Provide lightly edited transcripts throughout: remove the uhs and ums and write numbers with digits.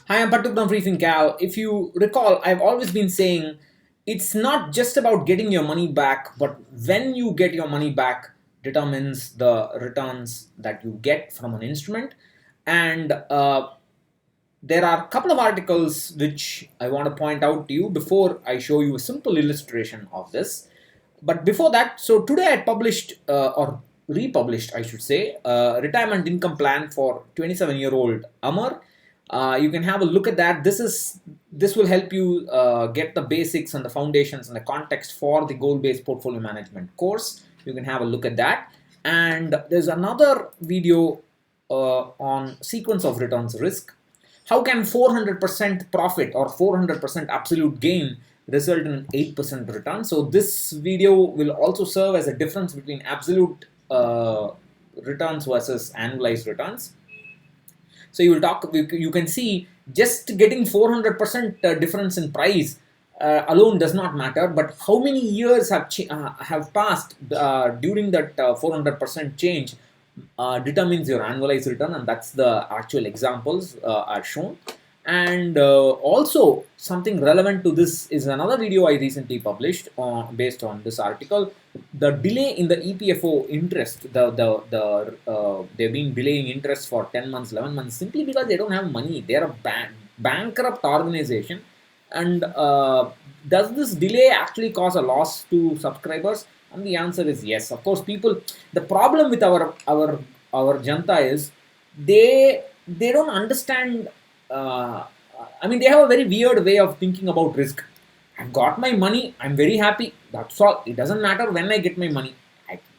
Hi, I'm Patuk from freefincal. If you recall, I've always been saying it's not just about getting your money back, but when you get your money back determines the returns that you get from an instrument. And there are a couple of articles which I want to point out to you before I show you a simple illustration of this. But before that, so today I published or republished, I should say, retirement income plan for 27-year-old Amar. You can have a look at that. This will help you get the basics and the foundations and the context for the goal-based portfolio management course. You can have a look at that. And there's another video on sequence of returns risk. How can 400% profit or 400% absolute gain result in 8% return? So this video will also serve as a difference between absolute returns versus annualized returns. So you can see just getting 400% difference in price alone does not matter, but how many years have passed during that 400% change determines your annualized return, and that's the actual examples are shown. And also something relevant to this is another video I recently published based on this article. The delay in the EPFO interest, they've been delaying interest for 10 months, 11 months, simply because they don't have money. They're a bankrupt organization. And does this delay actually cause a loss to subscribers? And the answer is yes. Of course, the problem with our janta is they don't understand. I mean, they have a very weird way of thinking about risk. I've got my money. I'm very happy. That's all. It doesn't matter when I get my money.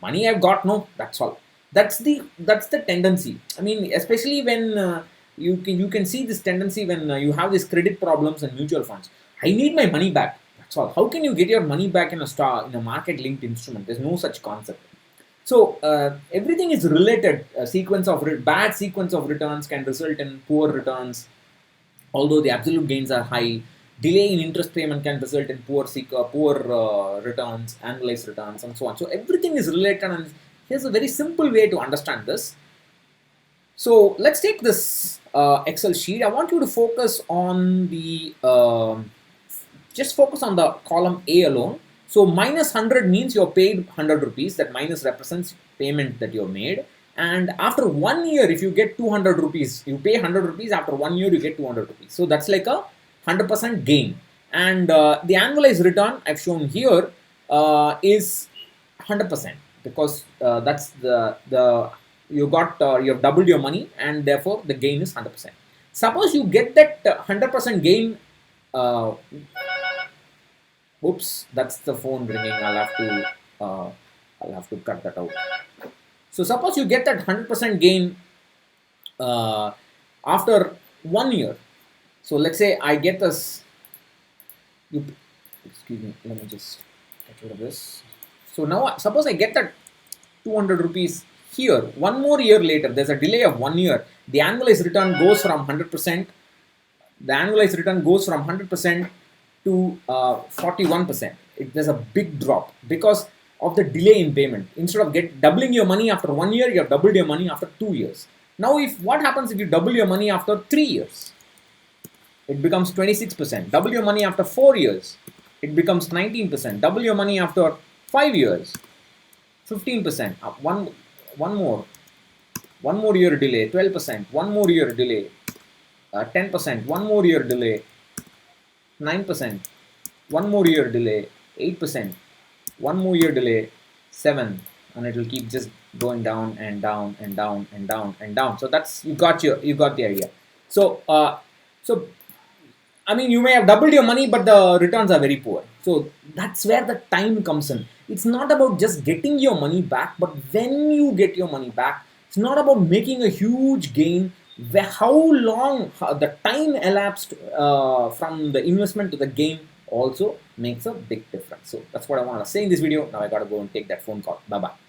Money I've got. No, that's all. That's the tendency. I mean, especially when you can see this tendency when you have these credit problems and mutual funds. I need my money back. That's all. How can you get your money back in a market linked instrument? There's no such concept. So everything is related. A bad sequence of returns can result in poor returns, although the absolute gains are high. Delay in interest payment can result in poor returns, analyzed returns, and so on. So everything is related, and here's a very simple way to understand this. So let's take this Excel sheet. I want you to focus on just focus on the column A alone. So minus 100 means you're paid 100 rupees. That minus represents payment that you're made. And after 1 year, if you get 200 rupees, you pay 100 rupees. After 1 year, you get 200 rupees. So that's like a 100% gain. And the annualized return I've shown here is 100% because that's you've doubled your money, and therefore the gain is 100%. Suppose you get that 100% gain. Oops, that's the phone ringing. I'll have to cut that out. So suppose you get that 100% gain after 1 year. So let's say I get this. Excuse me. Let me just get rid of this. So now suppose I get that 200 rupees here. One more year later, there's a delay of 1 year. The annualized return goes from 100%. The annualized return goes from 100% to 41%. There's a big drop because of the delay in payment. Instead of doubling your money after 1 year, you have doubled your money after 2 years. Now, what happens if you double your money after 3 years? It becomes 26%. Double your money after 4 years, it becomes 19%. Double your money after 5 years, 15%. One more year delay, 12%. One more year delay, 10%. One more year delay, 9%. One more year delay, 8%. One more year delay, 7%. And it will keep just going down and down and down and down and down. So that's you got the idea. So I mean, you may have doubled your money, but the returns are very poor. So that's where the time comes in. It's not about just getting your money back, but when you get your money back, it's not about making a huge gain. How long the time elapsed from the investment to the gain also makes a big difference. So that's what I want to say in this video. Now I got to go and take that phone call. Bye bye.